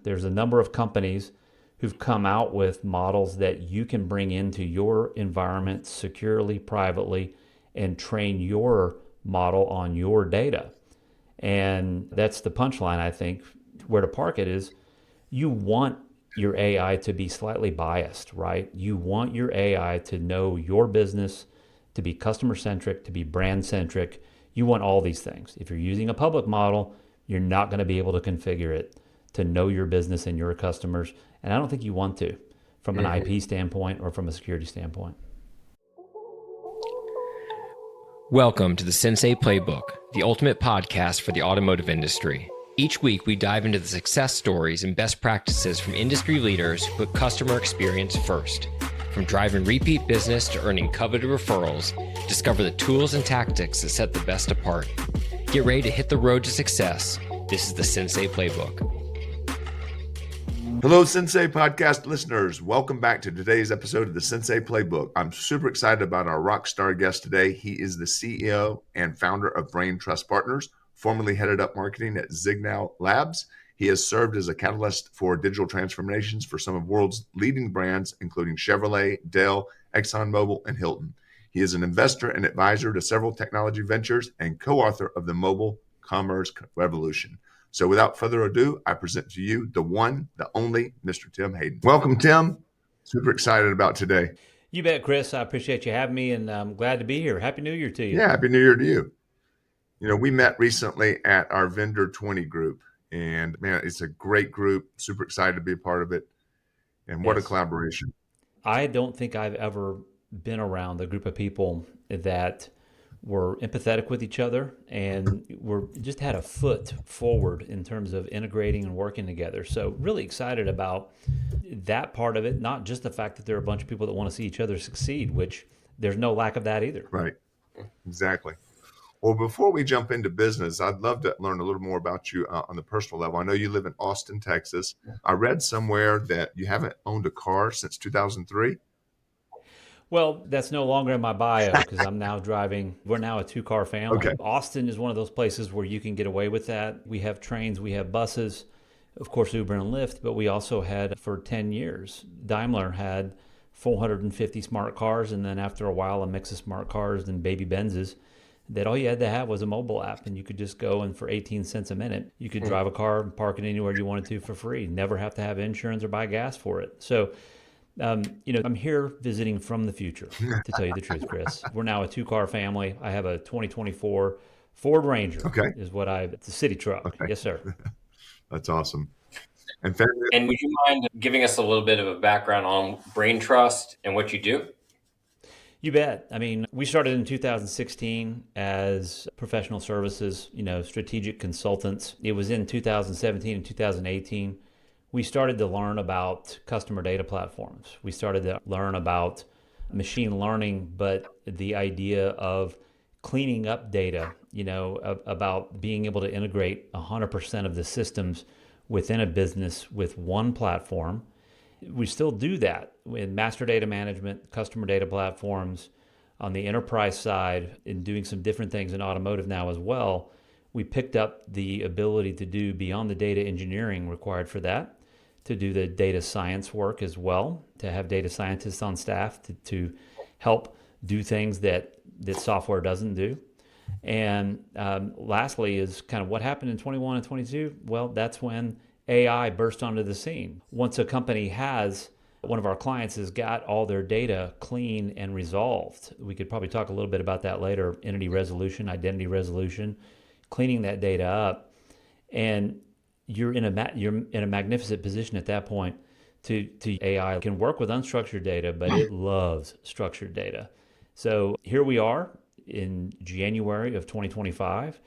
There's a number of companies who've come out with models that you can bring into your environment securely, privately, and train your model on your data. And that's the punchline, I think. Where to park it is you want your AI to be slightly biased, right? You want your AI to know your business, to be customer centric, to be brand centric. You want all these things. If you're using a public model, you're not going to be able to configure it to know your business and your customers. And I don't think you want to from an IP standpoint or from a security standpoint. Welcome to the Sensei Playbook, the ultimate podcast for the automotive industry. Each week, we dive into the success stories and best practices from industry leaders who put customer experience first. From driving repeat business to earning coveted referrals, discover the tools and tactics that set the best apart. Get ready to hit the road to success. This is the Sensei Playbook. Hello, Sensei podcast listeners. Welcome back to today's episode of the Sensei Playbook. I'm super excited about our rock star guest today. He is the CEO and founder of Brain Trust Partners, formerly headed up marketing at Signal Labs. He has served as a catalyst for digital transformations for some of the world's leading brands, including Chevrolet, Dell, ExxonMobil, and Hilton. He is an investor and advisor to several technology ventures and co-author of the Mobile Commerce Revolution. So without further ado, I present to you the one, the only Mr. Tim Hayden. Welcome, Tim. Super excited about today. You bet, Chris. I appreciate you having me, and I'm glad to be here. Happy New Year to you. Yeah, Happy New Year to you. You know, we met recently at our Vendor 20 group, and man, it's a great group. Super excited to be a part of it. And what a collaboration. I don't think I've ever been around a group of people that were empathetic with each other and just had a foot forward in terms of integrating and working together. So really excited about that part of it, not just the fact that there are a bunch of people that want to see each other succeed, which there's no lack of that either. Right. Exactly. Well, before we jump into business, I'd love to learn a little more about you on the personal level. I know you live in Austin, Texas. I read somewhere that you haven't owned a car since 2003. Well, that's no longer in my bio because I'm now driving. We're now a two-car family. Okay. Austin is one of those places where you can get away with that. We have trains, we have buses, of course, Uber and Lyft, but we also had, for 10 years, Daimler had 450 smart cars, and then after a while, a mix of smart cars and baby Benzes, that all you had to have was a mobile app, and you could just go and for 18 cents a minute, you could drive a car and park it anywhere you wanted to for free, never have to have insurance or buy gas for it. So, I'm here visiting from the future, to tell you the truth, Chris. We're now a two-car family. I have a 2024 Ford Ranger. Okay. It's a city truck. Okay. Yes, sir. That's awesome. And family. And would you mind giving us a little bit of a background on Brain Trust and what you do? You bet. I mean, we started in 2016 as professional services, strategic consultants. It was in 2017 and 2018. We started to learn about customer data platforms. We started to learn about machine learning, but the idea of cleaning up data, about being able to integrate 100% of the systems within a business with one platform. We still do that with master data management, customer data platforms on the enterprise side, and doing some different things in automotive now as well. We picked up the ability to do beyond the data engineering required for that, to do the data science work as well, to have data scientists on staff to help do things that software doesn't do. And lastly is kind of what happened in 21 and 22. Well, that's when AI burst onto the scene. Once a company one of our clients has got all their data clean and resolved, we could probably talk a little bit about that later, entity resolution, identity resolution, cleaning that data up. And you're in a magnificent position at that point to AI can work with unstructured data, but it loves structured data. So here we are in January of 2025,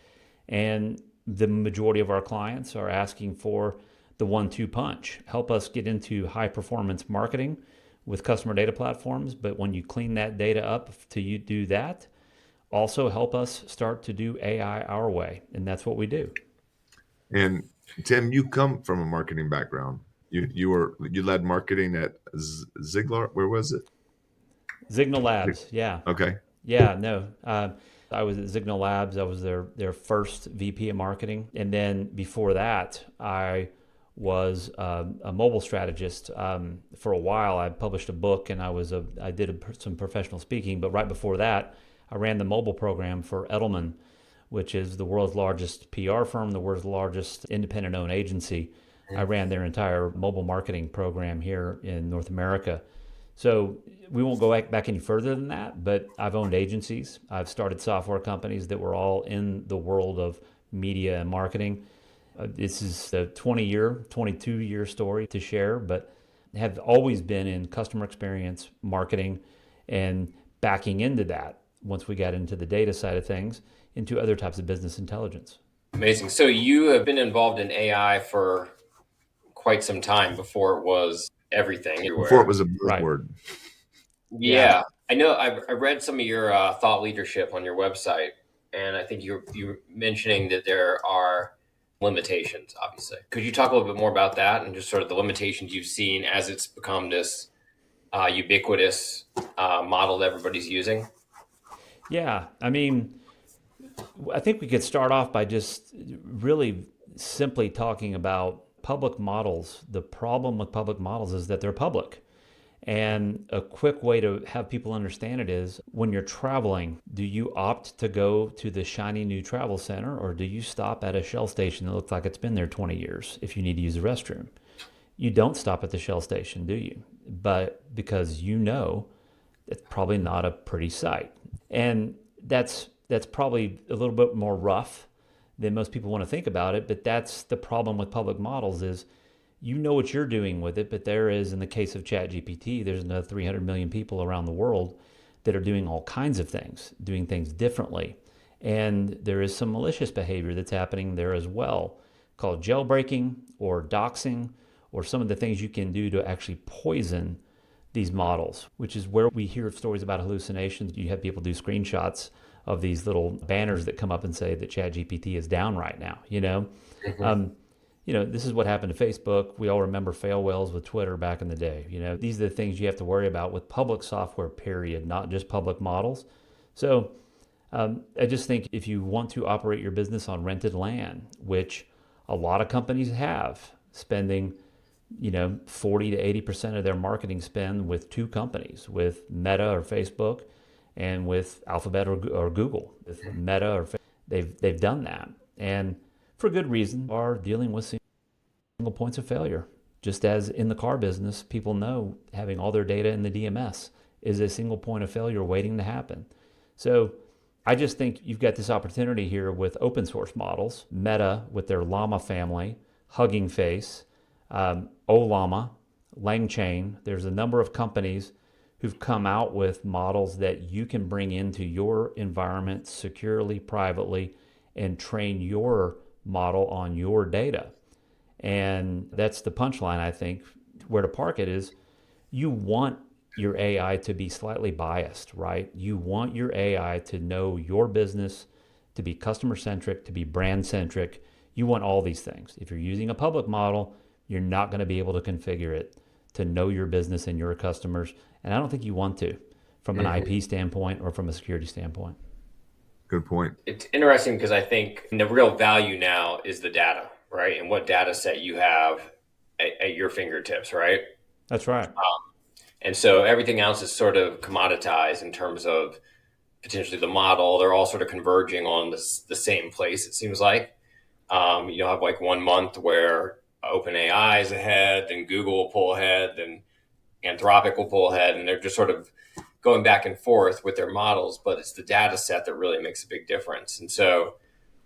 and the majority of our clients are asking for the 1-2 punch. Help us get into high performance marketing with customer data platforms, but when you clean that data up to you do that, also help us start to do AI our way, and that's what we do. And Tim, you come from a marketing background. You led marketing at Ziegler. Where was it? Signal Labs. Yeah. Okay. Yeah. No. I was at Signal Labs. I was their first VP of marketing, and then before that, I was a mobile strategist. For a while, I published a book and I did some professional speaking. But right before that, I ran the mobile program for Edelman, which is the world's largest PR firm, the world's largest independent-owned agency. I ran their entire mobile marketing program here in North America. So we won't go back any further than that, but I've owned agencies. I've started software companies that were all in the world of media and marketing. This is a 22-year story to share, but have always been in customer experience, marketing, and backing into that, once we got into the data side of things, into other types of business intelligence. Amazing. So you have been involved in AI for quite some time before it was everything Before it everywhere. was a Right. buzzword. Yeah. I know I read some of your thought leadership on your website, and I think you're mentioning that there are limitations, obviously. Could you talk a little bit more about that and just sort of the limitations you've seen as it's become this ubiquitous model that everybody's using? Yeah. I mean, I think we could start off by just really simply talking about public models. The problem with public models is that they're public. And a quick way to have people understand it is when you're traveling, do you opt to go to the shiny new travel center, or do you stop at a Shell station that looks like it's been there 20 years if you need to use the restroom? You don't stop at the Shell station, do you? But because you know it's probably not a pretty sight. And that's probably a little bit more rough than most people want to think about it, but that's the problem with public models is you know what you're doing with it, but there is, in the case of ChatGPT, there's another 300 million people around the world that are doing all kinds of things, doing things differently. And there is some malicious behavior that's happening there as well, called jailbreaking or doxing, or some of the things you can do to actually poison these models, which is where we hear stories about hallucinations. You have people do screenshots of these little banners that come up and say that ChatGPT is down right now, this is what happened to Facebook. We all remember fail whales with Twitter back in the day. These are the things you have to worry about with public software, period, not just public models. So I just think if you want to operate your business on rented land, which a lot of companies have, spending 40 to 80% of their marketing spend with two companies, with Meta or Facebook and with Alphabet or Google. With Meta or they've done that. And for good reason, are dealing with single points of failure. Just as in the car business, people know having all their data in the DMS is a single point of failure waiting to happen. So I just think you've got this opportunity here with open source models, Meta with their Llama family, Hugging Face, Olama, LangChain. There's a number of companies who've come out with models that you can bring into your environment securely, privately, and train your model on your data. And that's the punchline, I think. Where to park it is you want your AI to be slightly biased, right? You want your AI to know your business, to be customer centric, to be brand centric. You want all these things. If you're using a public model, you're not going to be able to configure it to know your business and your customers. And I don't think you want to from an IP standpoint or from a security standpoint. Good point. It's interesting because I think the real value now is the data, right? And what data set you have at your fingertips, right? That's right. And so everything else is sort of commoditized in terms of potentially the model. They're all sort of converging on the same place, it seems like. You'll have like 1 month where OpenAI is ahead, then Google will pull ahead, then Anthropic will pull ahead, and they're just sort of going back and forth with their models, but it's the data set that really makes a big difference. And so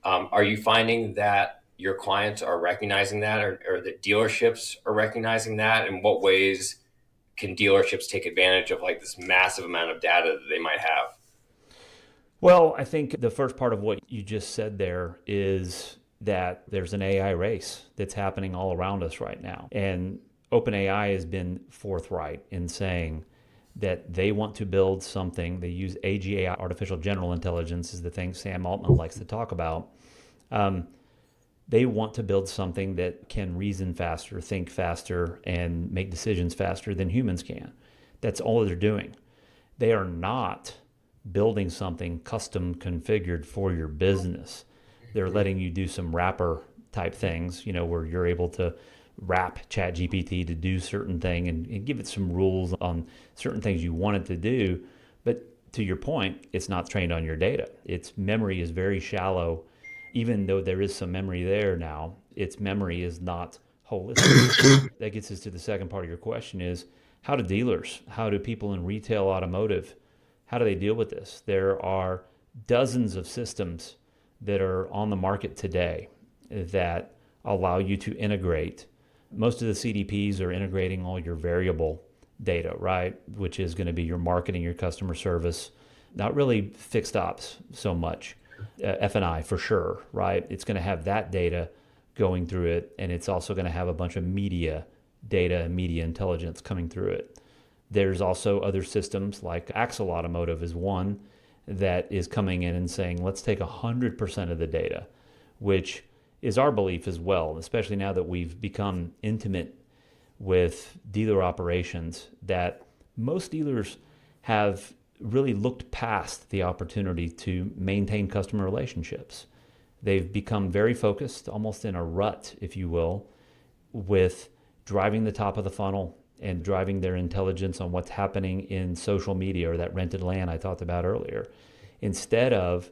are you finding that your clients are recognizing that, or that dealerships are recognizing that? In what ways can dealerships take advantage of like this massive amount of data that they might have? Well, I think the first part of what you just said there is that there's an AI race that's happening all around us right now. And OpenAI has been forthright in saying that they want to build something. They use AGI, artificial general intelligence, is the thing Sam Altman likes to talk about. They want to build something that can reason faster, think faster, and make decisions faster than humans can. That's all they're doing. They are not building something custom configured for your business. They're letting you do some wrapper type things, where you're able to wrap ChatGPT to do certain thing and give it some rules on certain things you want it to do. But to your point, it's not trained on your data. Its memory is very shallow. Even though there is some memory there now, its memory is not holistic. That gets us to the second part of your question is, how do dealers, how do people in retail automotive, how do they deal with this? There are dozens of systems that are on the market today that allow you to integrate. Most of the CDPs are integrating all your variable data, right? Which is going to be your marketing, your customer service, not really fixed ops so much. F&I for sure, right? It's going to have that data going through it, and it's also going to have a bunch of media data and media intelligence coming through it. There's also other systems like Axle Automotive is one that is coming in and saying, let's take 100% of the data, which is our belief as well, especially now that we've become intimate with dealer operations, that most dealers have really looked past the opportunity to maintain customer relationships. They've become very focused, almost in a rut, if you will, with driving the top of the funnel and driving their intelligence on what's happening in social media or that rented land I talked about earlier, instead of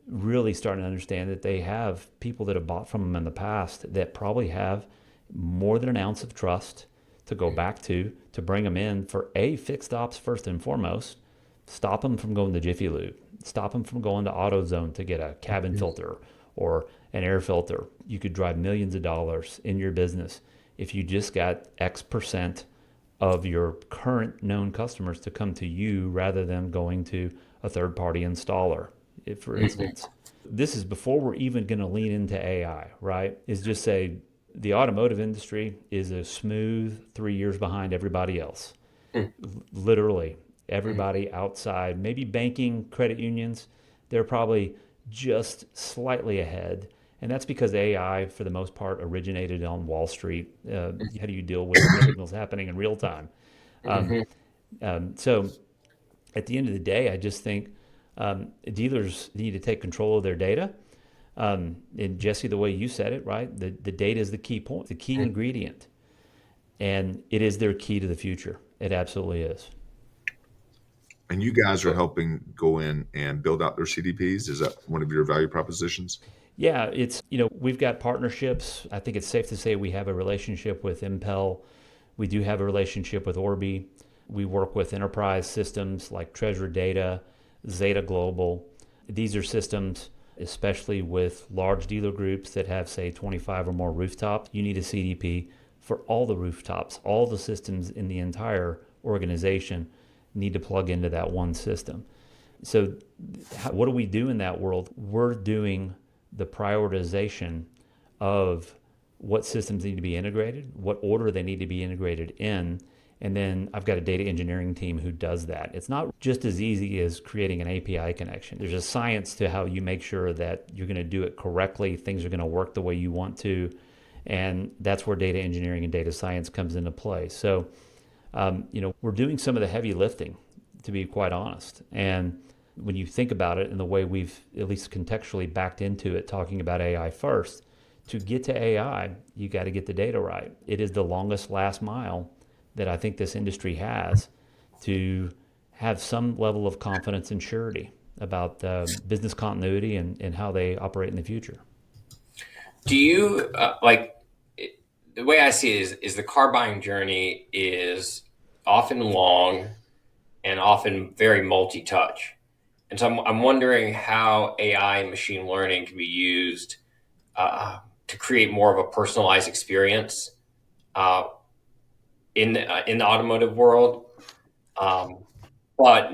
really starting to understand that they have people that have bought from them in the past that probably have more than an ounce of trust to go back to bring them in for fixed ops first and foremost, stop them from going to Jiffy Lube, stop them from going to AutoZone to get a cabin filter or an air filter. You could drive millions of dollars in your business if you just got X% of your current known customers to come to you rather than going to a third-party installer, for instance. This is before we're even going to lean into AI, right? Is just say the automotive industry is a smooth 3 years behind everybody else. Literally, everybody outside, maybe banking, credit unions, they're probably just slightly ahead. And that's because AI, for the most part, originated on Wall Street. How do you deal with signals happening in real time? So at the end of the day, I just think dealers need to take control of their data. And Jesse, the way you said it, right? The data is the key point, the key ingredient. And it is their key to the future. It absolutely is. And you guys are helping go in and build out their CDPs. Is that one of your value propositions? Yeah, it's, we've got partnerships. I think it's safe to say we have a relationship with Impel. We do have a relationship with Orbi. We work with enterprise systems like Treasure Data, Zeta Global. These are systems, especially with large dealer groups that have, say, 25 or more rooftops. You need a CDP for all the rooftops. All the systems in the entire organization need to plug into that one system. So what do we do in that world? We're doing the prioritization of what systems need to be integrated, what order they need to be integrated in, and then I've got a data engineering team who does that. It's not just as easy as creating an API connection. There's a science to how you make sure that you're going to do it correctly, things are going to work the way you want to, and that's where data engineering and data science comes into play. So, we're doing some of the heavy lifting, to be quite honest. And when you think about it in the way we've at least contextually backed into it, talking about AI first, to get to AI, you got to get the data right. It is the longest last mile that I think this industry has to have some level of confidence and surety about business continuity and how they operate in the future. Do you the way I see it is the car buying journey is often long and often very multi-touch. And so I'm wondering how AI and machine learning can be used to create more of a personalized experience in the automotive world, but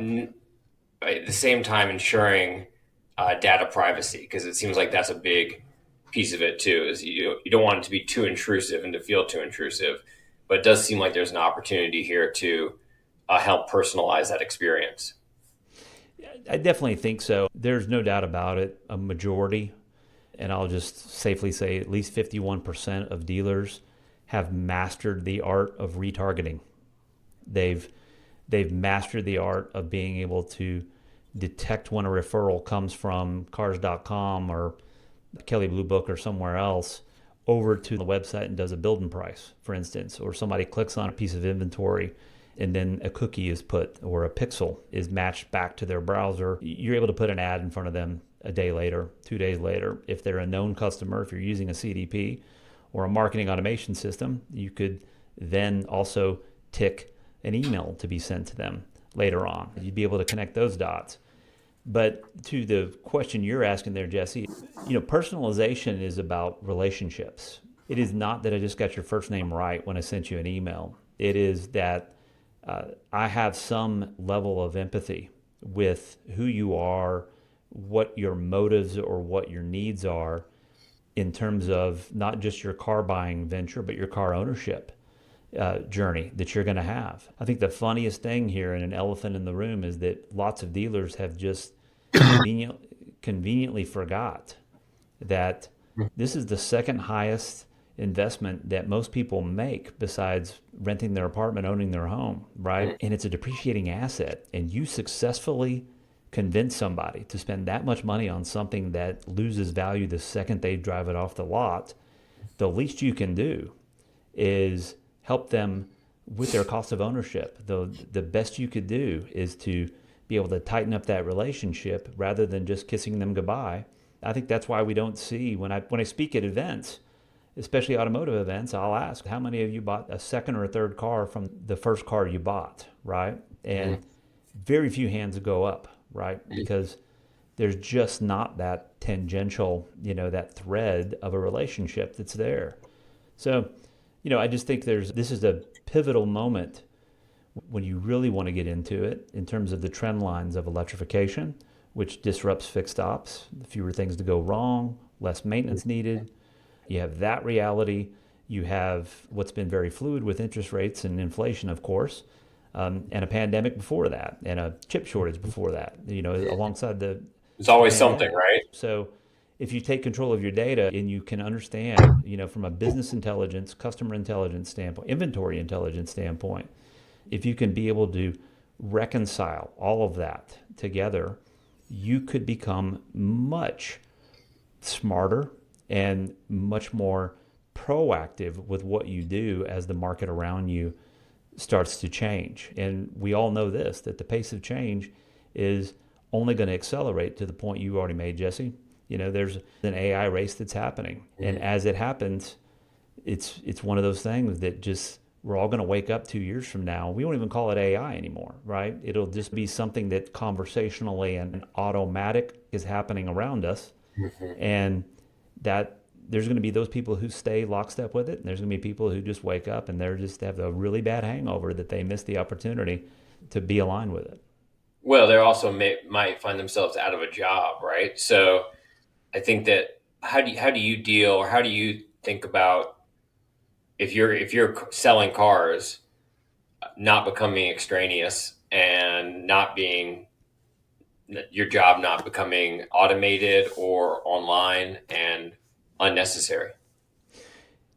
at the same time ensuring data privacy, because it seems like that's a big piece of it too. Is you don't want it to be too intrusive and to feel too intrusive, but it does seem like there's an opportunity here to help personalize that experience. I definitely think so. There's no doubt about it. A majority, and I'll just safely say at least 51% of dealers have mastered the art of retargeting. They've mastered the art of being able to detect when a referral comes from cars.com or Kelley Blue Book or somewhere else, over to the website and does a build and price, for instance, or somebody clicks on a piece of inventory and then a cookie is put or a pixel is matched back to their browser, you're able to put an ad in front of them a day later, 2 days later. If they're a known customer, if you're using a CDP or a marketing automation system, you could then also tick an email to be sent to them later on. You'd be able to connect those dots. But to the question you're asking there, Jesse, personalization is about relationships. It is not that I just got your first name right when I sent you an email. It is that I have some level of empathy with who you are, what your motives or what your needs are in terms of not just your car buying venture, but your car ownership journey that you're going to have. I think the funniest thing here, and an elephant in the room, is that lots of dealers have just conveniently forgot that this is the second highest investment that most people make besides renting their apartment, owning their home, right? And it's a depreciating asset. And you successfully convince somebody to spend that much money on something that loses value the second they drive it off the lot. The least you can do is help them with their cost of ownership. The best you could do is to be able to tighten up that relationship rather than just kissing them goodbye. I think that's why we don't see, when I speak at events, especially automotive events, I'll ask, how many of you bought a second or a third car from the first car you bought, right? And very few hands go up, right? Because there's just not that tangential, that thread of a relationship that's there. So, I just think this is a pivotal moment when you really want to get into it in terms of the trend lines of electrification, which disrupts fixed ops, fewer things to go wrong, less maintenance needed. You have that reality. You have what's been very fluid with interest rates and inflation, of course, and a pandemic before that, and a chip shortage before that, alongside the... It's always pandemic. something, right? So if you take control of your data and you can understand, from a business intelligence, customer intelligence standpoint, inventory intelligence standpoint, if you can be able to reconcile all of that together, you could become much smarter and much more proactive with what you do as the market around you starts to change. And we all know this, that the pace of change is only going to accelerate to the point you already made, Jesse. There's an AI race that's happening. And as it happens, it's one of those things that just, we're all going to wake up 2 years from now. We won't even call it AI anymore, right? It'll just be something that conversationally and automatic is happening around us. And that there's going to be those people who stay lockstep with it. And there's going to be people who just wake up and they're just have a really bad hangover that they missed the opportunity to be aligned with it. Well, they also might find themselves out of a job, right? So I think that how do you deal, or how do you think about if you're selling cars, not becoming extraneous and not being your job not becoming automated or online and unnecessary?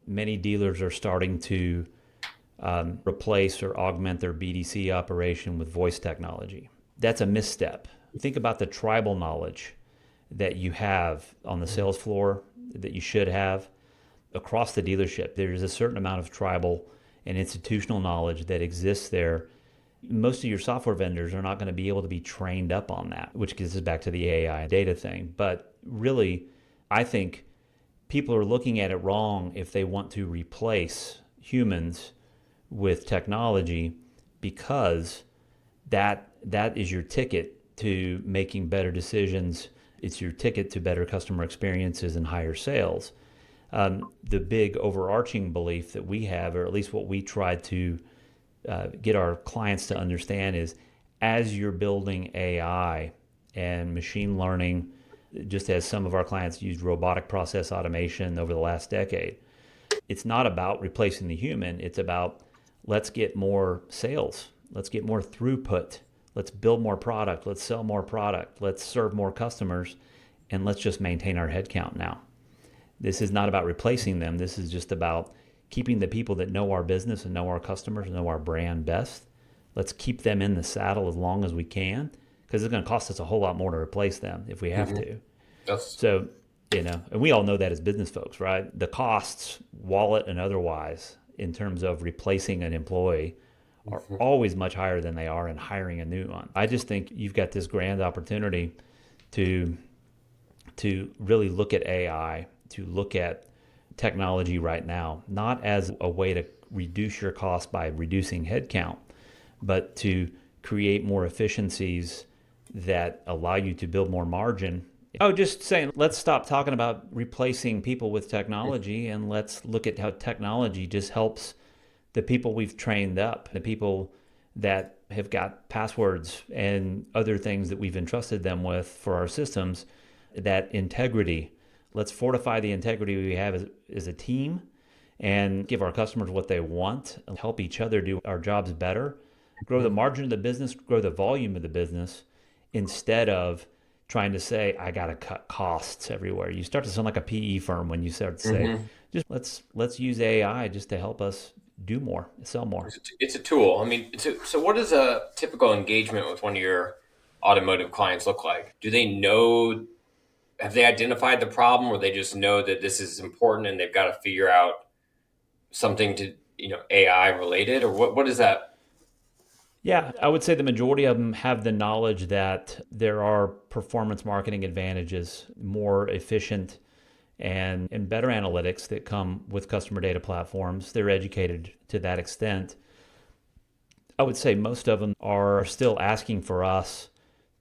Many dealers are starting to replace or augment their BDC operation with voice technology. That's a misstep. Think about the tribal knowledge that you have on the sales floor that you should have across the dealership. There's a certain amount of tribal and institutional knowledge that exists there. Most of your software vendors are not going to be able to be trained up on that, which gets us back to the AI data thing. But really, I think people are looking at it wrong if they want to replace humans with technology, because that is your ticket to making better decisions. It's your ticket to better customer experiences and higher sales. The big overarching belief that we have, or at least what we try to get our clients to understand, is as you're building AI and machine learning, just as some of our clients used robotic process automation over the last decade, it's not about replacing the human. It's about, let's get more sales. Let's get more throughput. Let's build more product. Let's sell more product. Let's serve more customers. And let's just maintain our headcount now. This is not about replacing them. This is just about keeping the people that know our business and know our customers and know our brand best. Let's keep them in the saddle as long as we can, because it's going to cost us a whole lot more to replace them if we have to. Yes. So And we all know that as business folks, right? The costs, wallet and otherwise, in terms of replacing an employee are Mhm. always much higher than they are in hiring a new one. I just think you've got this grand opportunity to really look at AI, to look at technology right now, not as a way to reduce your cost by reducing headcount, but to create more efficiencies that allow you to build more margin. Oh, just saying, let's stop talking about replacing people with technology and let's look at how technology just helps the people we've trained up, the people that have got passwords and other things that we've entrusted them with for our systems, that integrity. Let's fortify the integrity we have as a team and give our customers what they want, help each other do our jobs better, grow the margin of the business, grow the volume of the business, instead of trying to say, I got to cut costs everywhere. You start to sound like a PE firm when you start to say, Mhm. just let's use AI just to help us do more, sell more. It's a tool. I mean, so what does a typical engagement with one of your automotive clients look like? Do they know, have they identified the problem, or they just know that this is important and they've got to figure out something to, AI related, or what is that? Yeah, I would say the majority of them have the knowledge that there are performance marketing advantages, more efficient and better analytics that come with customer data platforms. They're educated to that extent. I would say most of them are still asking for us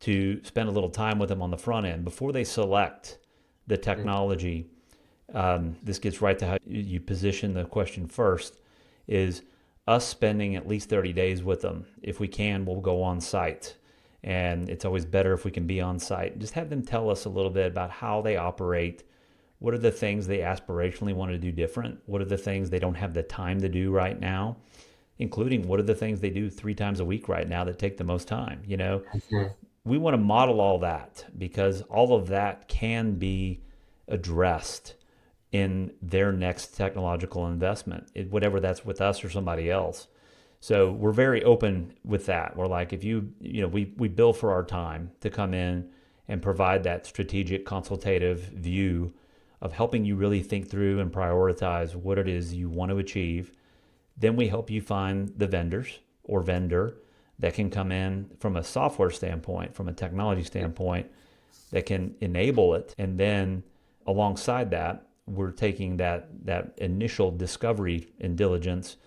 to spend a little time with them on the front end before they select the technology. This gets right to how you position the question first, is us spending at least 30 days with them. If we can, we'll go on site. And it's always better if we can be on site. Just have them tell us a little bit about how they operate. What are the things they aspirationally want to do different? What are the things they don't have the time to do right now? Including what are the things they do 3 times a week right now that take the most time? Mhm. We want to model all that because all of that can be addressed in their next technological investment, whatever that's with us or somebody else. So we're very open with that. We're like, if we bill for our time to come in and provide that strategic consultative view of helping you really think through and prioritize what it is you want to achieve. Then we help you find the vendors or vendor that can come in from a software standpoint, from a technology standpoint, that can enable it. And then alongside that, we're taking that initial discovery and diligence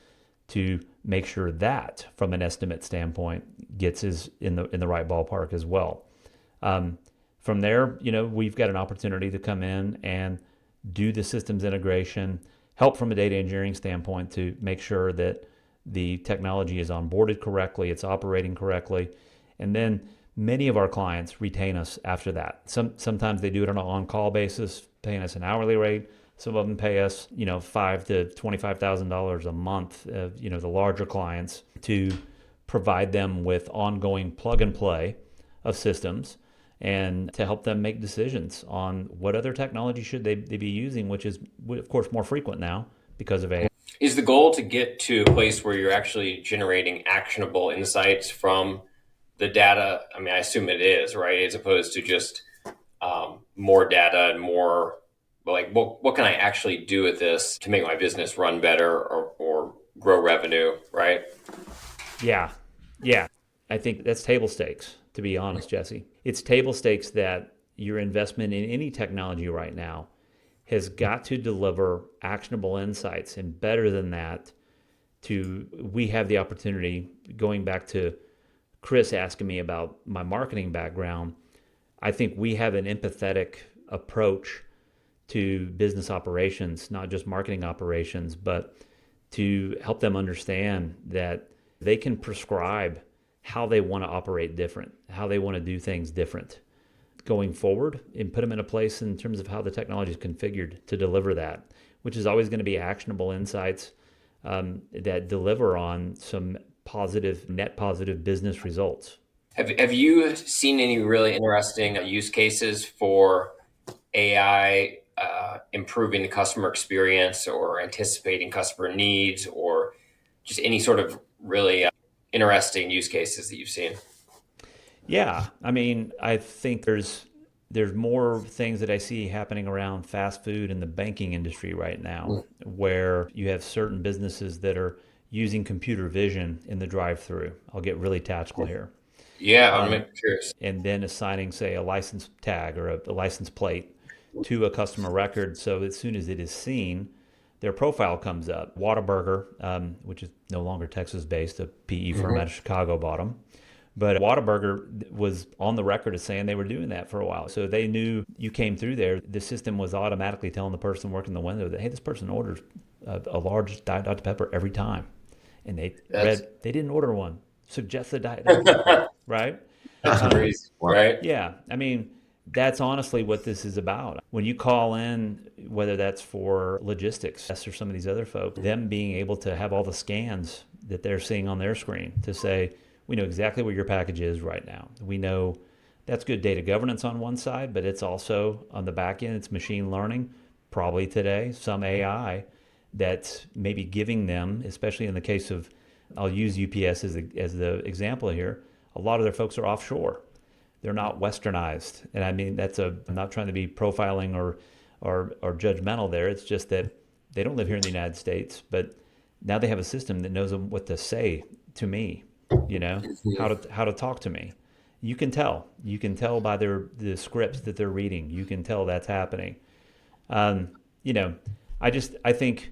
to make sure that, from an estimate standpoint, gets us in the right ballpark as well. From there, we've got an opportunity to come in and do the systems integration, help from a data engineering standpoint to make sure that the technology is onboarded correctly, it's operating correctly, and then many of our clients retain us after that. Sometimes they do it on an on-call basis, paying us an hourly rate. Some of them pay us, $5,000 to $25,000 a month. The larger clients, to provide them with ongoing plug and play of systems and to help them make decisions on what other technology should they be using, which is, of course, more frequent now because of AI. Is the goal to get to a place where you're actually generating actionable insights from the data? I mean, I assume it is, right? As opposed to just more data and more like, what can I actually do with this to make my business run better or grow revenue, right? Yeah, yeah. I think that's table stakes, to be honest, Jesse. It's table stakes that your investment in any technology right now has got to deliver actionable insights. And better than that, we have the opportunity, going back to Chris asking me about my marketing background, I think we have an empathetic approach to business operations, not just marketing operations, but to help them understand that they can prescribe how they want to operate different, how they want to do things different going forward, and put them in a place in terms of how the technology is configured to deliver that, which is always going to be actionable insights that deliver on some net positive business results. Have you seen any really interesting use cases for AI improving the customer experience or anticipating customer needs, or just any sort of really interesting use cases that you've seen? Yeah, I mean, I think there's more things that I see happening around fast food and the banking industry right now, where you have certain businesses that are using computer vision in the drive-through. I'll get really tactical here. Yeah, I'm curious. And then assigning, say, a license tag or a license plate to a customer record. So as soon as it is seen, their profile comes up. Whataburger, which is no longer Texas-based, a PE firm out of Chicago bought them. But Whataburger was on the record as saying they were doing that for a while. So they knew you came through there. The system was automatically telling the person working the window that, hey, this person orders a large Diet Dr. Pepper every time. And they didn't order one. Suggested Diet Dr. Pepper, right? That's crazy, right? Yeah. I mean, that's honestly what this is about. When you call in, whether that's for logistics or some of these other folks, them being able to have all the scans that they're seeing on their screen to say, we know exactly where your package is right now. We know that's good data governance on one side, but it's also on the back end, it's machine learning, probably today, some AI that's maybe giving them, especially in the case of, I'll use UPS as the example here, a lot of their folks are offshore. They're not westernized. And I mean, I'm not trying to be profiling or judgmental there. It's just that they don't live here in the United States, but now they have a system that knows what to say to me, how to talk to me. You can tell by the scripts that they're reading. You can tell that's happening. I think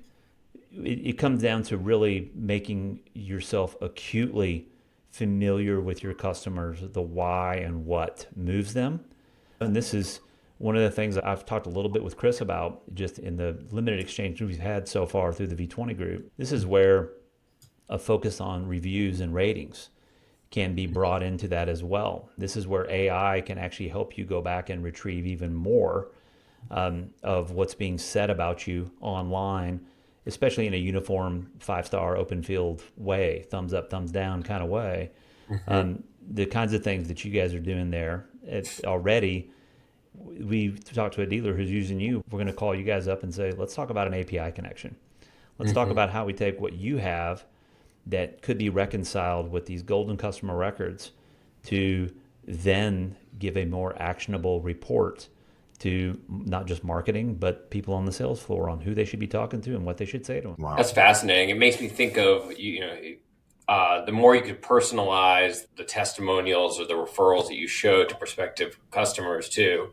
it comes down to really making yourself acutely familiar with your customers, the why and what moves them. And this is one of the things that I've talked a little bit with Chris about just in the limited exchange we've had so far through the V20 group. This is where a focus on reviews and ratings can be brought into that as well. This is where AI can actually help you go back and retrieve even more of what's being said about you online, especially in a uniform 5-star open field way, thumbs up, thumbs down kind of way. The kinds of things that you guys are doing there, it's already, we talked to a dealer who's using you. We're going to call you guys up and say, let's talk about an API connection. Let's talk about how we take what you have that could be reconciled with these golden customer records to then give a more actionable report to not just marketing, but people on the sales floor on who they should be talking to and what they should say to them. Wow. That's fascinating. It makes me think of, the more you could personalize the testimonials or the referrals that you show to prospective customers too,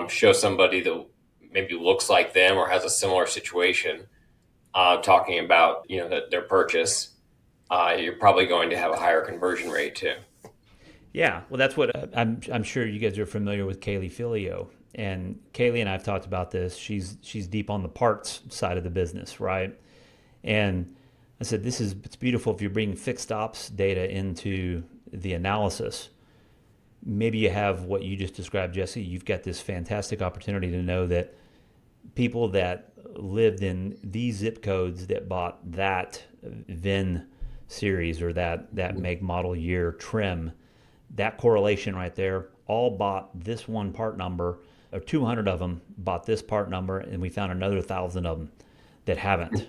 show somebody that maybe looks like them or has a similar situation, talking about, their purchase, you're probably going to have a higher conversion rate too. Yeah, well, that's what I'm sure you guys are familiar with Kaylee Filio. And Kaylee and I have talked about this. She's deep on the parts side of the business, right? And I said, it's beautiful if you're bringing fixed ops data into the analysis. Maybe you have what you just described, Jesse. You've got this fantastic opportunity to know that people that lived in these zip codes that bought that VIN series or that make, model, year, trim, that correlation right there, all bought this one part number, or 200 of them bought this part number, and we found another 1,000 of them that haven't.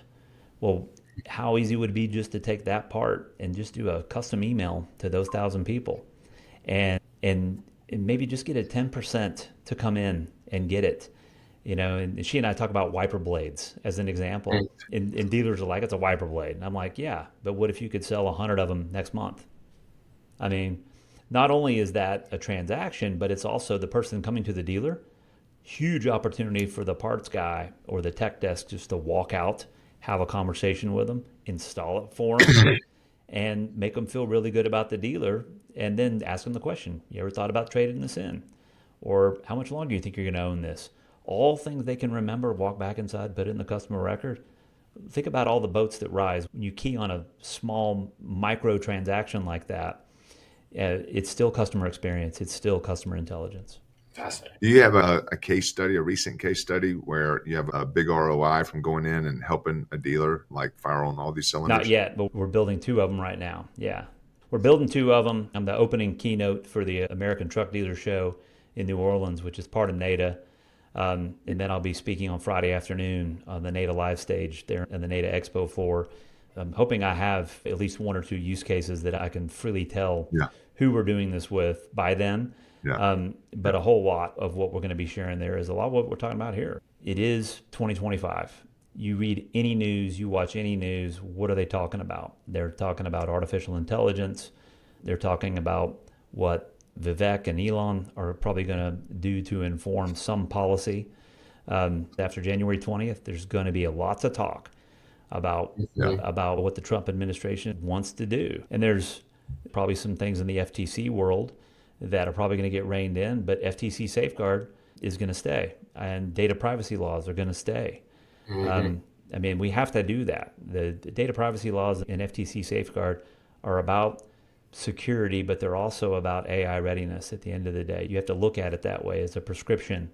Well, how easy would it be just to take that part and just do a custom email to those 1,000 people and maybe just get a 10% to come in and get it? And she and I talk about wiper blades as an example. And dealers are like, it's a wiper blade. And I'm like, yeah, but what if you could sell 100 of them next month? I mean, not only is that a transaction, but it's also the person coming to the dealer. Huge opportunity for the parts guy or the tech desk just to walk out, have a conversation with them, install it for them, and make them feel really good about the dealer, and then ask them the question, you ever thought about trading this in? Or how much longer do you think you're going to own this? All things they can remember, walk back inside, put it in the customer record. Think about all the boats that rise. When you key on a small micro transaction like that, it's still customer experience. It's still customer intelligence. Fascinating. Do you have a case study, a recent case study where you have a big ROI from going in and helping a dealer like fire on all these cylinders? Not yet, but we're building 2 of them right now. Yeah. We're building 2 of them. I'm the opening keynote for the American Truck Dealer Show in New Orleans, which is part of NADA. And then I'll be speaking on Friday afternoon on the NADA live stage there in the NADA Expo floor I'm hoping I have at least one or two use cases that I can freely tell Yeah. who we're doing this with by then. Yeah. But a whole lot of what we're going to be sharing there is a lot of what we're talking about here. It is 2025. You read any news, you watch any news, what are they talking about? They're talking about artificial intelligence. They're talking about what Vivek and Elon are probably going to do to inform some policy. After January 20th, there's going to be lots of talk about what the Trump administration wants to do. And there's probably some things in the FTC world that are probably going to get reined in, but FTC safeguard is going to stay, and data privacy laws are going to stay. I mean, we have to do that. The data privacy laws and FTC safeguard are about security, but they're also about AI readiness at the end of the day. You have to look at it that way as a prescription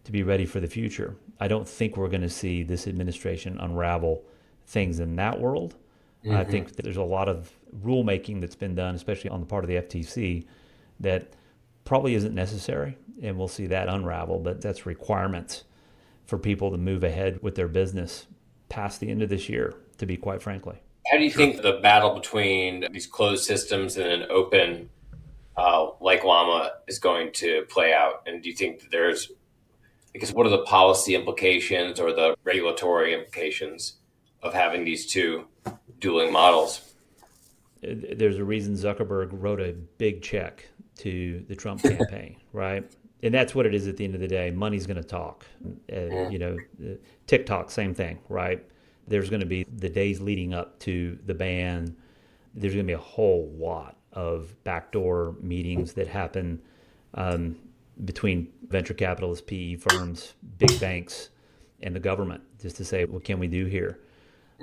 to be ready for the future. I don't think we're going to see this administration unravel things in that world. I think that there's a lot of rulemaking that's been done, especially on the part of the FTC, that probably isn't necessary, and we'll see that unravel, but that's requirements for people to move ahead with their business past the end of this year, to be quite frankly. How do you think the battle between these closed systems and an open, like Llama, is going to play out? And do you think that there's, I guess, what are the policy implications or the regulatory implications of having these two dueling models? There's a reason Zuckerberg wrote a big check to the Trump campaign, right? And that's what it is at the end of the day. Money's going to talk. TikTok, same thing, right? There's going to be the days leading up to the ban. There's going to be a whole lot of backdoor meetings that happen between venture capitalists, PE firms, big banks, and the government, just to say, what can we do here?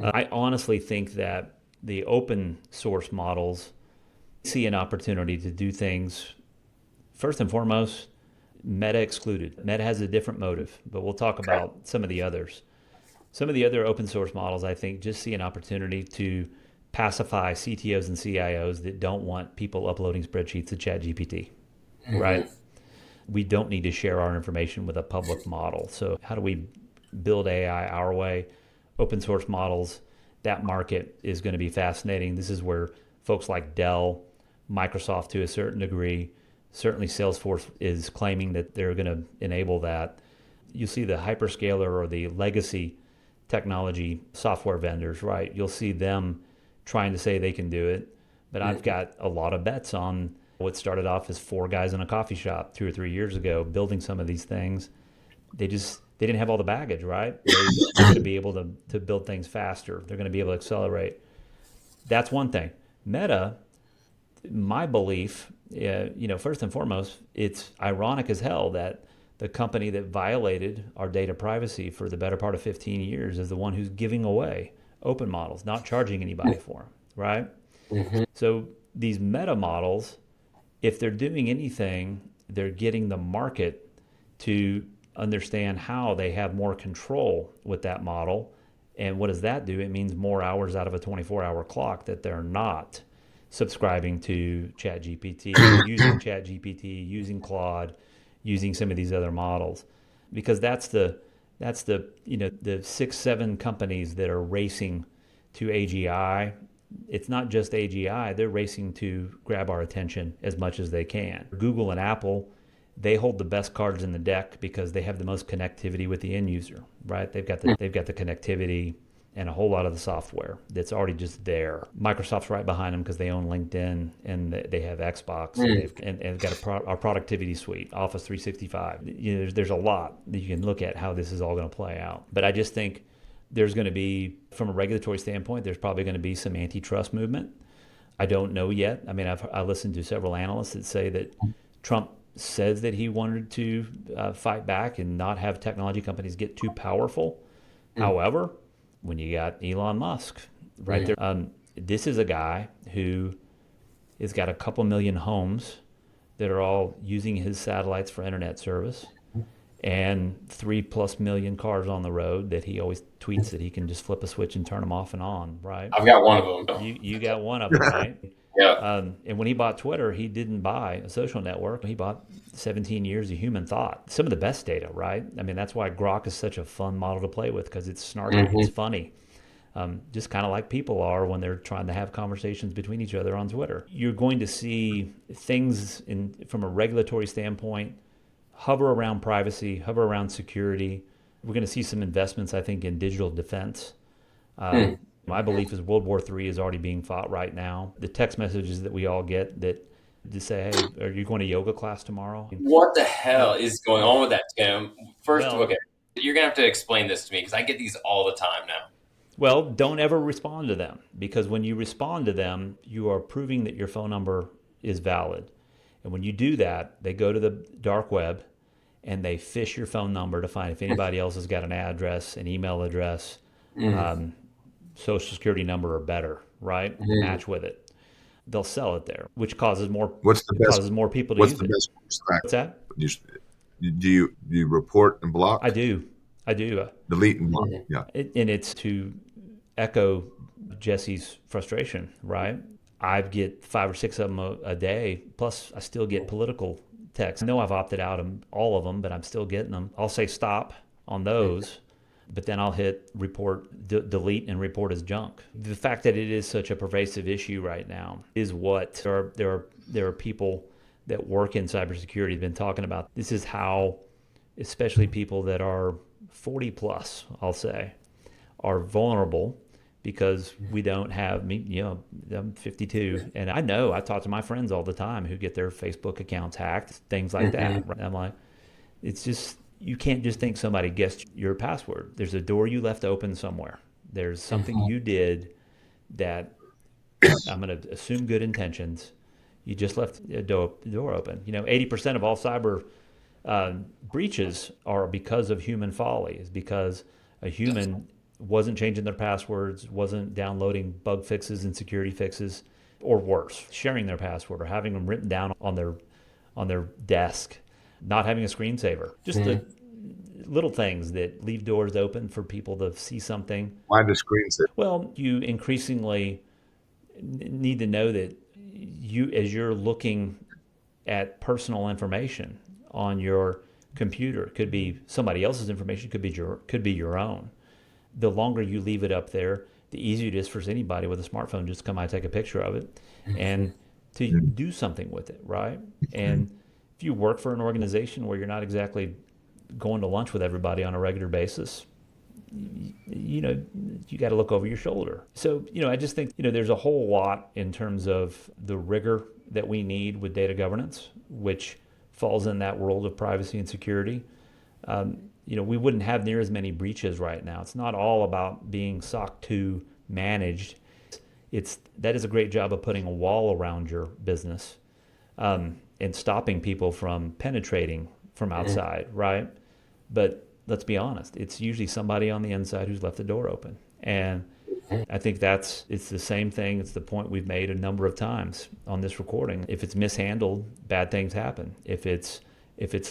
I honestly think that the open source models see an opportunity to do things, first and foremost, Meta excluded. Meta has a different motive, but we'll talk about some of the others. Some of the other open source models, I think, just see an opportunity to pacify CTOs and CIOs that don't want people uploading spreadsheets to ChatGPT, right? We don't need to share our information with a public model. So how do we build AI our way? Open source models, that market is going to be fascinating. This is where folks like Dell, Microsoft to a certain degree, certainly Salesforce is claiming that they're going to enable that. You see the hyperscaler or the legacy technology software vendors, right? You'll see them trying to say they can do it. But I've got a lot of bets on what started off as 4 guys in a coffee shop 2 or 3 years ago building some of these things. They didn't have all the baggage, right? They're going to be able to build things faster. They're going to be able to accelerate. That's one thing. Meta, my belief, first and foremost, it's ironic as hell that the company that violated our data privacy for the better part of 15 years is the one who's giving away open models, not charging anybody for them, right? So these meta models, if they're doing anything, they're getting the market to understand how they have more control with that model. And what does that do? It means more hours out of a 24-hour clock that they're not subscribing to ChatGPT, using ChatGPT, using Claude, using some of these other models, because that's the 6-7 companies that are racing to AGI. It's not just AGI; they're racing to grab our attention as much as they can. Google and Apple, they hold the best cards in the deck because they have the most connectivity with the end user, right? They've got the connectivity and a whole lot of the software that's already just there. Microsoft's right behind them because they own LinkedIn and they have Xbox and they've got our productivity suite, Office 365. There's a lot that you can look at how this is all going to play out. But I just think there's going to be, from a regulatory standpoint, there's probably going to be some antitrust movement. I don't know yet. I mean, I listened to several analysts that say that Trump says that he wanted to fight back and not have technology companies get too powerful. However, when you got Elon Musk right there, this is a guy who has got a couple million homes that are all using his satellites for internet service, and 3+ million cars on the road that he always tweets that he can just flip a switch and turn them off and on, right? I've got one of them. You got one of them, right? Yeah. And when he bought Twitter, he didn't buy a social network. He bought 17 years of human thought. Some of the best data, right? I mean, that's why Grok is such a fun model to play with, because it's snarky, it's funny. just kind of like people are when they're trying to have conversations between each other on Twitter. You're going to see things from a regulatory standpoint hover around privacy, hover around security. We're going to see some investments, I think, in digital defense. My belief is World War III is already being fought right now. The text messages that we all get that just say, hey, are you going to yoga class tomorrow? What the hell is going on with that, Tim? First of all, Well, okay, you're going to have to explain this to me because I get these all the time now. Well, don't ever respond to them, because when you respond to them, you are proving that your phone number is valid. And when you do that, they go to the dark web and they fish your phone number to find if anybody else has got an address, an email address, social security number or better, right? Match with it. They'll sell it there, which causes more people to What's use the it. best course of What's that? action? Do you report and block? I do. Delete and block. Yeah. And it's to echo Jesse's frustration, right? I get 5 or 6 of them a day. Plus, I still get political texts. I know I've opted out of all of them, but I'm still getting them. I'll say stop on those, but then I'll hit report, delete, and report as junk. The fact that it is such a pervasive issue right now is what there are people that work in cybersecurity have been talking about. This is how, especially people that are 40 plus, I'll say, are vulnerable because we don't have me. I'm 52, and I talk to my friends all the time who get their Facebook accounts hacked, things like that. And I'm like, it's just, you can't just think somebody guessed your password. There's a door you left open somewhere. There's something you did that, I'm going to assume good intentions. You just left a door open. 80% of all cyber breaches are because of human folly. Is because a human wasn't changing their passwords, wasn't downloading bug fixes and security fixes, or worse, sharing their password or having them written down on their desk, not having a screensaver. Just the little things that leave doors open for people to see something. Why the screensaver? Well, you increasingly need to know that as you're looking at personal information on your computer, it could be somebody else's information, could be your own. The longer you leave it up there, the easier it is for anybody with a smartphone just to come out and take a picture of it and to do something with it, right? And if you work for an organization where you're not exactly going to lunch with everybody on a regular basis, you got to look over your shoulder. So, I just think, there's a whole lot in terms of the rigor that we need with data governance, which falls in that world of privacy and security. We wouldn't have near as many breaches right now. It's not all about being SOC 2 managed. That is a great job of putting a wall around your business and stopping people from penetrating from outside, right? But let's be honest, it's usually somebody on the inside who's left the door open. And I think it's the same thing. It's the point we've made a number of times on this recording. If it's mishandled, bad things happen. If it's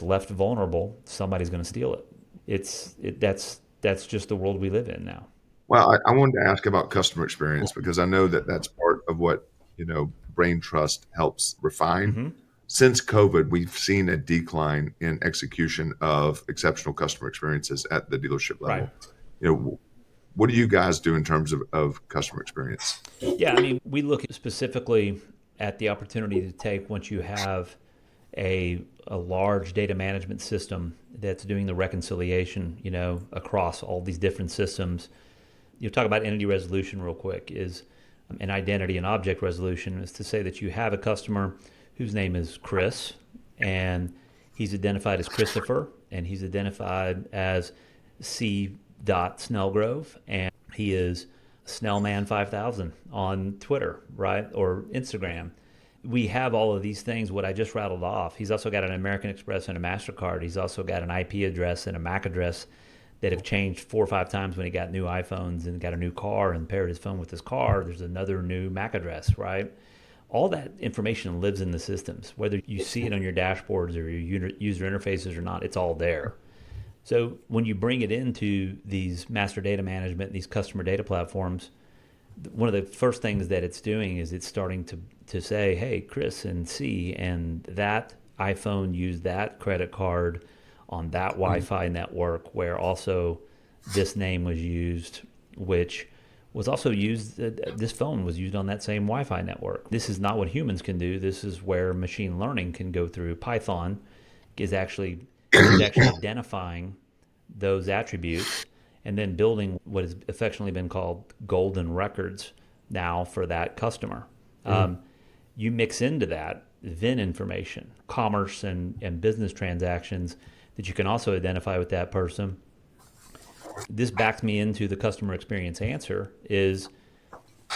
left vulnerable, somebody's going to steal it. That's just the world we live in now. Well, I wanted to ask about customer experience because I know that that's part of what, Brain Trust helps refine. Since COVID, we've seen a decline in execution of exceptional customer experiences at the dealership level. Right. What do you guys do in terms of customer experience? Yeah, we look specifically at the opportunity to take, once you have a large data management system that's doing the reconciliation, across all these different systems. You talk about entity resolution real quick. Is an identity and object resolution is to say that you have a customer whose name is Chris, and he's identified as Christopher, and he's identified as C. Snellgrove, and he is Snellman 5000 on Twitter, right, or Instagram. We have all of these things, what I just rattled off. He's also got an American Express and a MasterCard. He's also got an IP address and a MAC address that have changed 4 or 5 times when he got new iPhones and got a new car and paired his phone with his car. There's another new MAC address, right? All that information lives in the systems. Whether you see it on your dashboards or your user interfaces or not, it's all there. So when you bring it into these master data management, these customer data platforms, one of the first things that it's doing is it's starting to say, hey, Chris and C, and that iPhone used that credit card on that Wi-Fi network where also this name was used, which was also used, this phone was used on that same Wi-Fi network. This is not what humans can do. This is where machine learning can go through. Python is actually identifying those attributes and then building what has affectionately been called golden records now for that customer. You mix into that VIN information, commerce and business transactions that you can also identify with that person. This backs me into the customer experience answer is,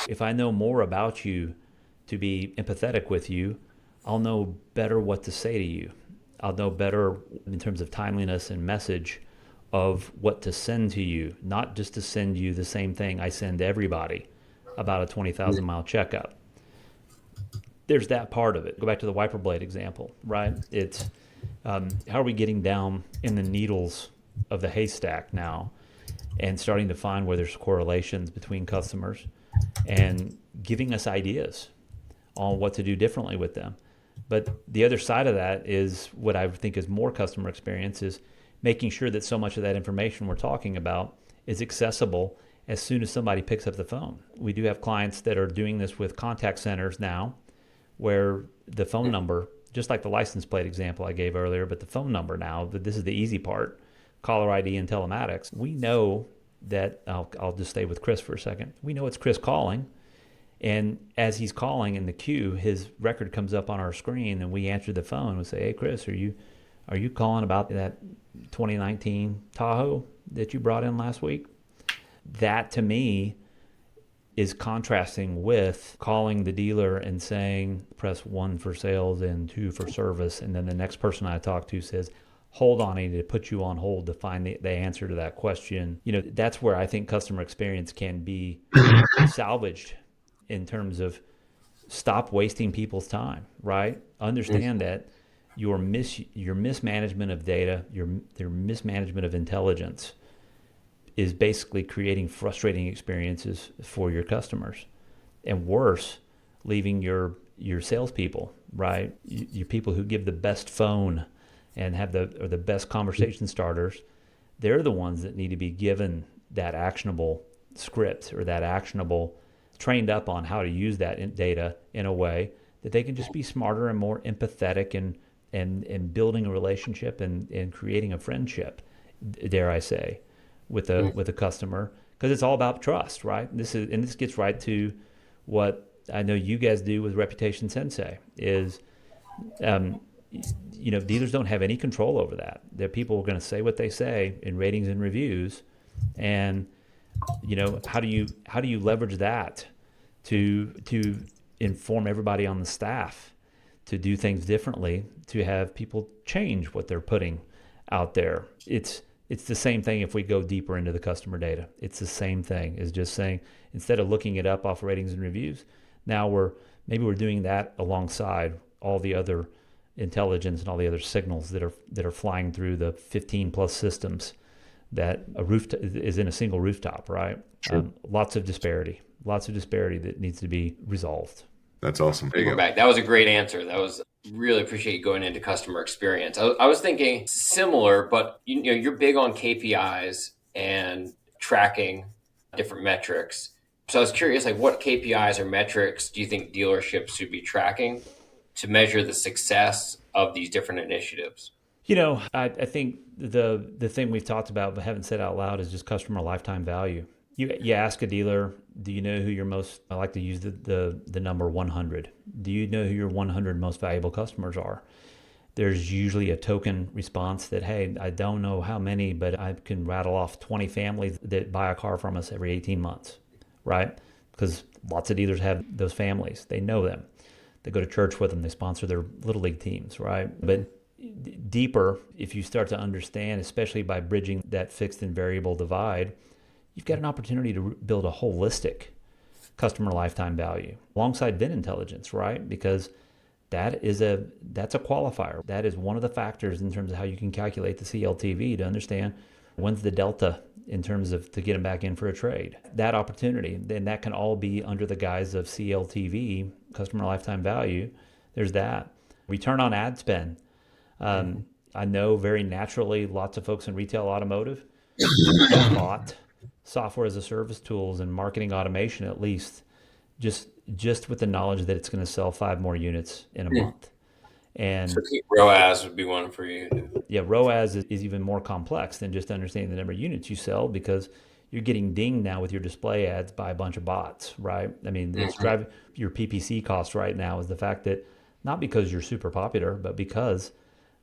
if I know more about you to be empathetic with you, I'll know better what to say to you. I'll know better in terms of timeliness and message of what to send to you, not just to send you the same thing I send everybody about a 20,000 mile checkup. There's that part of it. Go back to the wiper blade example, right? It's how are we getting down in the needles of the haystack now and starting to find where there's correlations between customers and giving us ideas on what to do differently with them. But the other side of that is what I think is more customer experience, is making sure that so much of that information we're talking about is accessible as soon as somebody picks up the phone. We do have clients that are doing this with contact centers now, where the phone number, just like the license plate example I gave earlier, but the phone number now, this is the easy part, caller ID and telematics. We know that, I'll just stay with Chris for a second. We know it's Chris calling. And as he's calling in the queue, his record comes up on our screen, and we answer the phone. We say, "Hey, Chris, are you calling about that 2019 Tahoe that you brought in last week?" That to me is contrasting with calling the dealer and saying, press 1 for sales and 2 for service. And then the next person I talk to says, hold on, I need to put you on hold to find the answer to that question. That's where I think customer experience can be salvaged in terms of stop wasting people's time, right? Understand that your mismanagement of data, your mismanagement of intelligence is basically creating frustrating experiences for your customers, and worse, leaving your salespeople, right? Your people who give the best phone and have the best conversation starters. They're the ones that need to be given that actionable script, or that actionable, trained up on how to use that data in a way that they can just be smarter and more empathetic and building a relationship and creating a friendship, dare I say, with a customer, because it's all about trust, right? This gets right to what I know you guys do with Reputation Sensei is, dealers don't have any control over that. Their people are going to say what they say in ratings and reviews, and how do you leverage that to inform everybody on the staff to do things differently, to have people change what they're putting out there. It's the same thing if we go deeper into the customer data. It's the same thing as just saying, instead of looking it up off ratings and reviews, now we're doing that alongside all the other intelligence and all the other signals that are flying through the 15 plus systems that a roof is in a single rooftop, right? Sure. Lots of disparity that needs to be resolved. That's awesome. There you go back. That was a great answer. Really appreciate you going into customer experience. I was thinking similar, but you're big on KPIs and tracking different metrics. So I was curious, like, what KPIs or metrics do you think dealerships should be tracking to measure the success of these different initiatives? I think the thing we've talked about but haven't said out loud is just customer lifetime value. You ask a dealer, do you know who your most, I like to use the number 100. Do you know who your 100 most valuable customers are? There's usually a token response that, hey, I don't know how many, but I can rattle off 20 families that buy a car from us every 18 months, right? Because lots of dealers have those families. They know them. They go to church with them. They sponsor their little league teams, right? But deeper, if you start to understand, especially by bridging that fixed and variable divide, you've got an opportunity to build a holistic customer lifetime value alongside VIN intelligence, right? Because that's a qualifier. That is one of the factors in terms of how you can calculate the CLTV to understand when's the delta in terms of to get them back in for a trade. That opportunity, then that can all be under the guise of CLTV, customer lifetime value. There's that. Return on ad spend. I know very naturally lots of folks in retail automotive have bought software as a service tools and marketing automation, at least, just just with the knowledge that it's going to sell 5 more units in a month. So And ROAS would be one for you. yeah, ROAS is even more complex than just understanding the number of units you sell, because you're getting dinged now with your display ads by a bunch of bots, right? I mean, it's Mm-hmm. driving your PPC cost right now is the fact that not because you're super popular, but because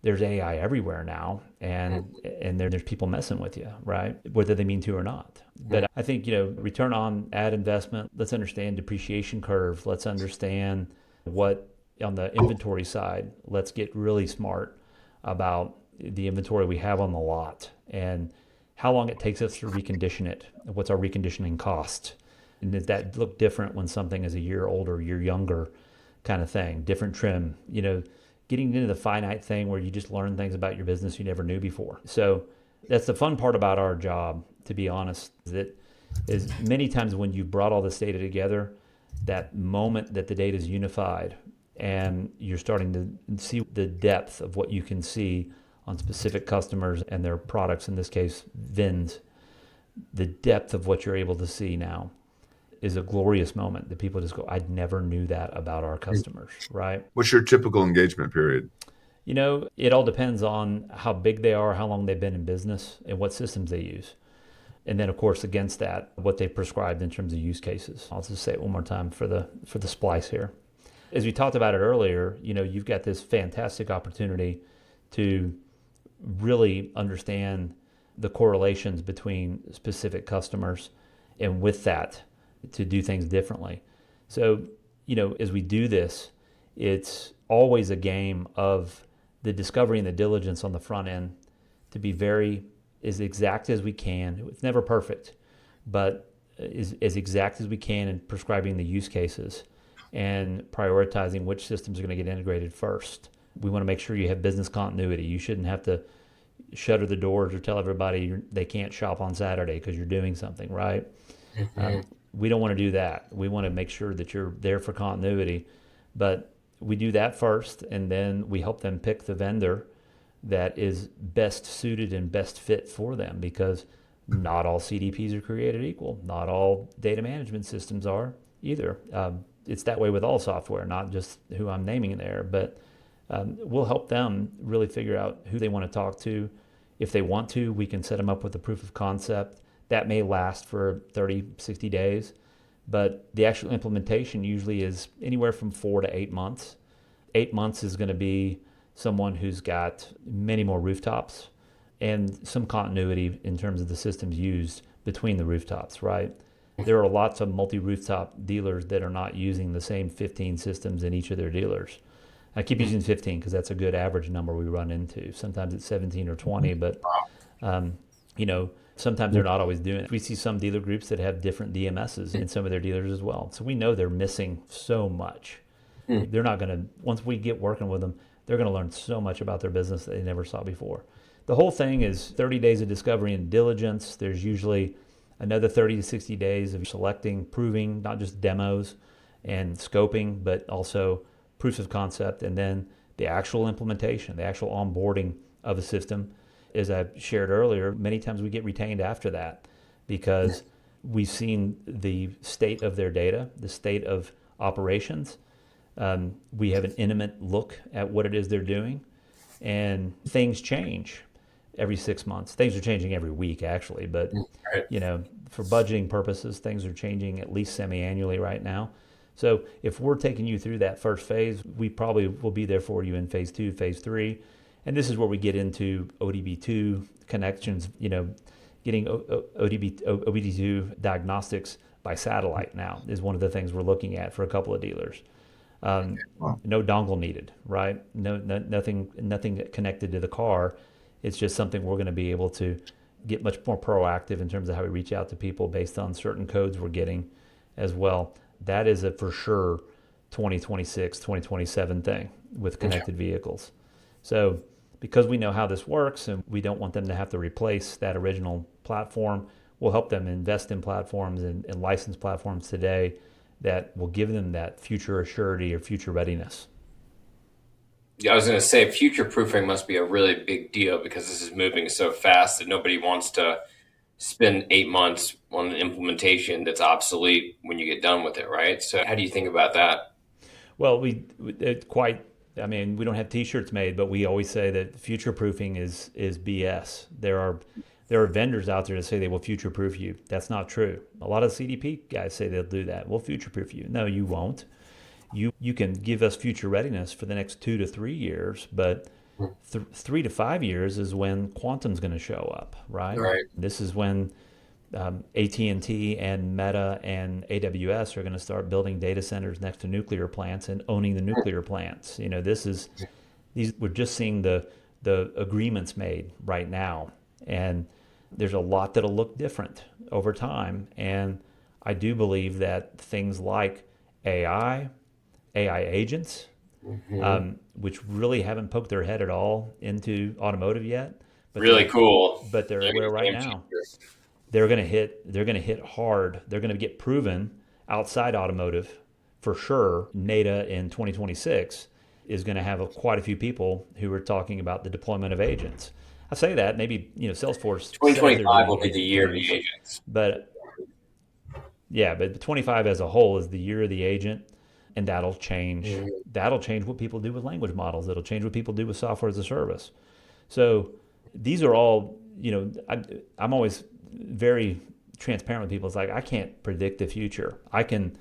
there's AI everywhere now, and there's people messing with you, right? Whether they mean to or not. But I think, return on ad investment, let's understand depreciation curve. Let's understand what on the inventory side, let's get really smart about the inventory we have on the lot and how long it takes us to recondition it. What's our reconditioning cost? And does that look different when something is a year older, year younger kind of thing? Different trim, getting into the finite thing where you just learn things about your business you never knew before. So that's the fun part about our job, to be honest, that is many times when you've brought all this data together, that moment that the data is unified and you're starting to see the depth of what you can see on specific customers and their products, in this case, VINs, the depth of what you're able to see now is a glorious moment that people just go, I never knew that about our customers, right? What's your typical engagement period? It all depends on how big they are, how long they've been in business, and what systems they use. And then, of course, against that, what they prescribed in terms of use cases. I'll just say it one more time for the splice here. As we talked about it earlier, you've got this fantastic opportunity to really understand the correlations between specific customers, and with that, to do things differently. So, as we do this, it's always a game of the discovery and the diligence on the front end to be very as exact as we can. It's never perfect, but as exact as we can in prescribing the use cases and prioritizing which systems are going to get integrated first. We want to make sure you have business continuity. You shouldn't have to shutter the doors or tell everybody they can't shop on Saturday because you're doing something, right? Mm-hmm. We don't want to do that. We want to make sure that you're there for continuity, but we do that first, and then we help them pick the vendor that is best suited and best fit for them, because not all CDPs are created equal. Not all data management systems are either. It's that way with all software, not just who I'm naming there, but we'll help them really figure out who they want to talk to. If they want to, we can set them up with a proof of concept. That may last for 30, 60 days, but the actual implementation usually is anywhere from 4 to 8 months. 8 months is going to be someone who's got many more rooftops and some continuity in terms of the systems used between the rooftops, right? There are lots of multi-rooftop dealers that are not using the same 15 systems in each of their dealers. I keep using 15 because that's a good average number we run into. Sometimes it's 17 or 20, but sometimes they're not always doing it. We see some dealer groups that have different DMSs in some of their dealers as well. So we know they're missing so much. They're not going to, once we get working with them, they're going to learn so much about their business that they never saw before. The whole thing is 30 days of discovery and diligence. There's usually another 30 to 60 days of selecting, proving, not just demos and scoping, but also proofs of concept, and then the actual implementation, the actual onboarding of a system. As I shared earlier, many times we get retained after that because we've seen the state of their data, the state of operations. We have an intimate look at what it is they're doing, and things change every 6 months. Things are changing every week, actually, but for budgeting purposes, things are changing at least semi-annually right now. So if we're taking you through that first phase, we probably will be there for you in phase 2, phase 3. And this is where we get into ODB2 connections, getting ODB2 diagnostics by satellite now is one of the things we're looking at for a couple of dealers. No dongle needed, right? Nothing connected to the car. It's just something we're going to be able to get much more proactive in terms of how we reach out to people based on certain codes we're getting as well. That is a for sure 2026, 2027 thing with connected vehicles. So because we know how this works and we don't want them to have to replace that original platform, we'll help them invest in platforms and license platforms today that will give them that future assurity or future readiness. Yeah, I was going to say future proofing must be a really big deal because this is moving so fast that nobody wants to spend 8 months on an implementation that's obsolete when you get done with it, right? So how do you think about that? Well, I mean, we don't have T-shirts made, but we always say that future proofing is BS. There are vendors out there that say they will future proof you. That's not true. A lot of CDP guys say they'll do that. We'll future proof you. No, you won't. You can give us future readiness for the next 2 to 3 years, but 3 to 5 years is when quantum's going to show up, right? Right. This is when AT&T and Meta and AWS are going to start building data centers next to nuclear plants and owning the nuclear plants. We're just seeing the agreements made right now, and there's a lot that'll look different over time. And I do believe that things like AI agents, which really haven't poked their head at all into automotive yet, but Really cool. they're They're everywhere gonna right game now. changer. They're going to hit hard. They're going to get proven outside automotive for sure. NADA in 2026 is going to have quite a few people who are talking about the deployment of agents. I say that maybe Salesforce says they're 2025 doing will be the agent year of the teams, agents. but yeah, but 25 as a whole is the year of the agent, and that'll change. That'll change what people do with language models. It'll change what people do with software as a service. So these are all, I'm always very transparent with people. It's like I can't predict the future. I can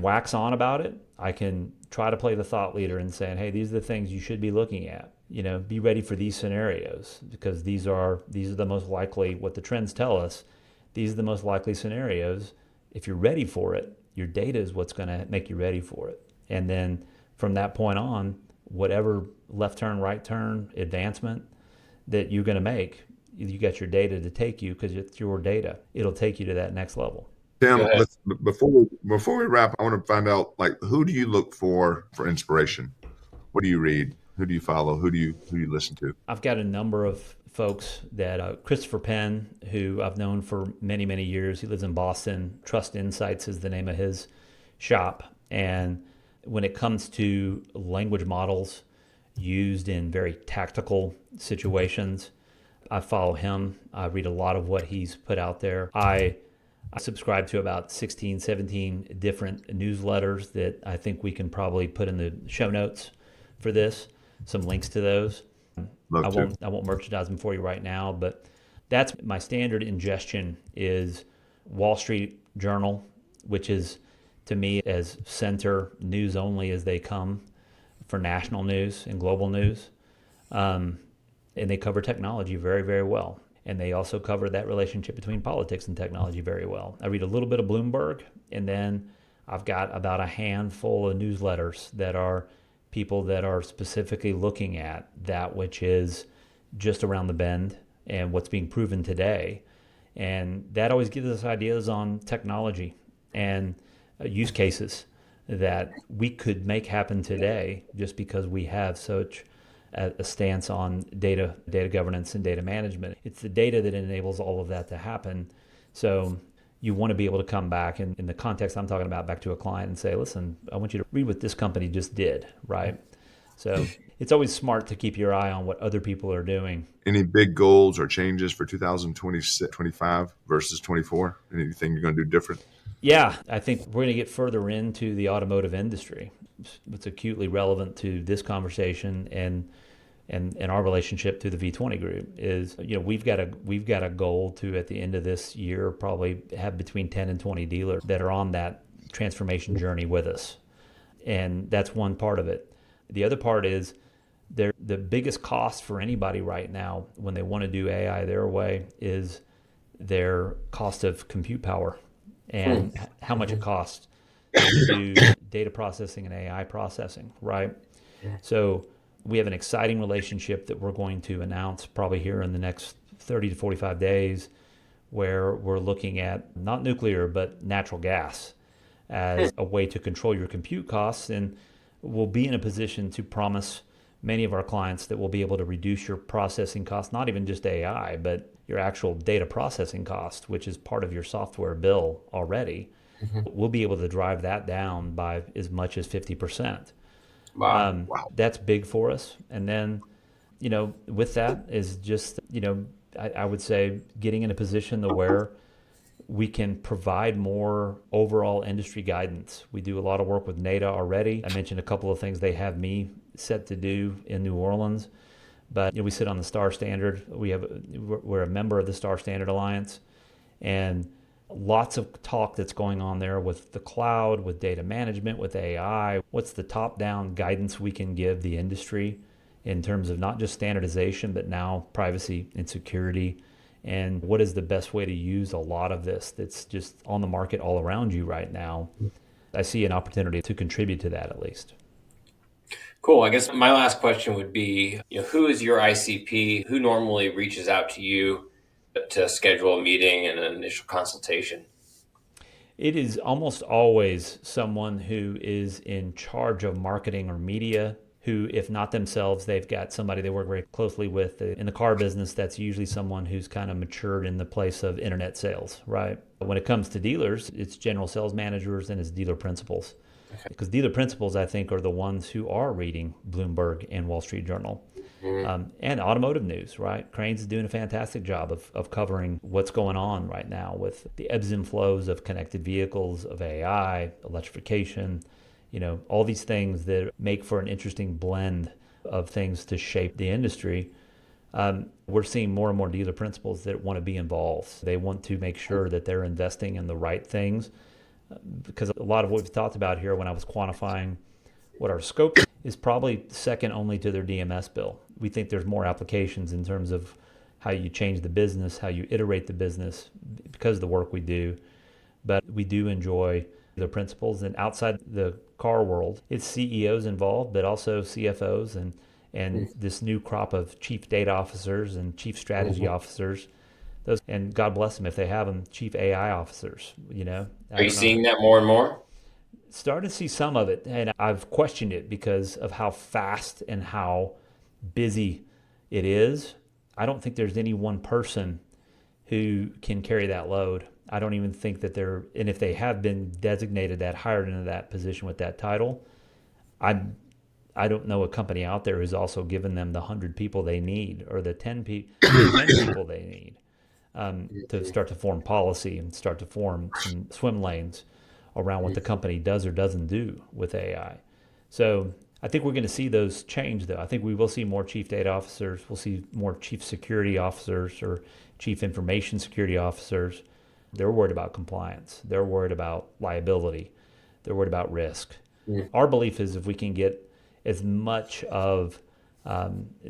wax on about it. I can try to play the thought leader and saying, hey, these are the things you should be looking at. Be ready for these scenarios because these are the most likely. What the trends tell us, these are the most likely scenarios. If you're ready for it, your data is what's going to make you ready for it. And then from that point on, whatever left turn, right turn, advancement that you're going to make, you got your data to take you because it's your data. It'll take you to that next level. Go Tim, ahead. before we wrap, I want to find out who do you look for inspiration? What do you read? Who do you follow? Who do you listen to? I've got a number of folks that Christopher Penn, who I've known for many, many years. He lives in Boston. Trust Insights is the name of his shop. And when it comes to language models used in very tactical situations, I follow him. I read a lot of what he's put out there. I subscribe to about 16, 17 different newsletters that I think we can probably put in the show notes for this, some links to those. Love to. I won't merchandise them for you right now, but that's my standard ingestion is Wall Street Journal, which is to me as center news only as they come for national news and global news. And they cover technology very, very well. And they also cover that relationship between politics and technology very well. I read a little bit of Bloomberg, and then I've got about a handful of newsletters that are people that are specifically looking at that which is just around the bend and what's being proven today. And that always gives us ideas on technology and use cases that we could make happen today just because we have such a stance on data governance and data management. It's the data that enables all of that to happen. So you want to be able to come back in the context I'm talking about back to a client and say, listen, I want you to read what this company just did, right? So it's always smart to keep your eye on what other people are doing. Any big goals or changes for 2026, 25 versus 24? Anything you're going to do different? Yeah, I think we're going to get further into the automotive industry. It's acutely relevant to this conversation and our relationship through the V20 group is, we've got a goal to at the end of this year probably have between 10 and 20 dealers that are on that transformation journey with us. And that's one part of it. The other part is the biggest cost for anybody right now when they want to do AI their way is their cost of compute power and how much it costs to do data processing and AI processing, right? So we have an exciting relationship that we're going to announce probably here in the next 30 to 45 days where we're looking at not nuclear, but natural gas as a way to control your compute costs. And we'll be in a position to promise many of our clients that we'll be able to reduce your processing costs, not even just AI, but your actual data processing cost, which is part of your software bill already. We'll be able to drive that down by as much as 50%. Wow. Wow. That's big for us. And then, with that is just, I would say getting in a position to where we can provide more overall industry guidance. We do a lot of work with NADA already. I mentioned a couple of things they have me set to do in New Orleans, but we sit on the STAR Standard. We're a member of the STAR Standard Alliance, and lots of talk that's going on there with the cloud, with data management, with AI. What's the top-down guidance we can give the industry in terms of not just standardization, but now privacy and security? And what is the best way to use a lot of this that's just on the market all around you right now? I see an opportunity to contribute to that at least. Cool. I guess my last question would be, who is your ICP? Who normally reaches out to you to schedule a meeting and an initial consultation? It is almost always someone who is in charge of marketing or media, who, if not themselves, they've got somebody they work very closely with. In the car business, that's usually someone who's kind of matured in the place of internet sales, right? But when it comes to dealers, it's general sales managers and it's dealer principals. Okay. Because dealer principals, I think, are the ones who are reading Bloomberg and Wall Street Journal. And automotive news, right? Cranes is doing a fantastic job of covering what's going on right now with the ebbs and flows of connected vehicles, of AI, electrification, all these things that make for an interesting blend of things to shape the industry. We're seeing more and more dealer principals that want to be involved. They want to make sure that they're investing in the right things, because a lot of what we've talked about here when I was quantifying what our scope is probably second only to their DMS bill. We think there's more applications in terms of how you change the business, how you iterate the business because of the work we do. But we do enjoy the principals, and outside the car world, it's CEOs involved, but also CFOs and this new crop of chief data officers and chief strategy officers. Those, and God bless them if they have them, chief AI officers. Are you seeing that more and more? Starting to see some of it, and I've questioned it because of how fast and how busy it is. I don't think there's any one person who can carry that load. I don't even think that and if they have been designated that, hired into that position with that title, I don't know a company out there who's also given them the 100 people they need or the 10 people they need to start to form policy and start to form some swim lanes around what the company does or doesn't do with AI. So I think we're going to see those change, though. I think we will see more chief data officers. We'll see more chief security officers or chief information security officers. They're worried about compliance. They're worried about liability. They're worried about risk. Our belief is if we can get as much of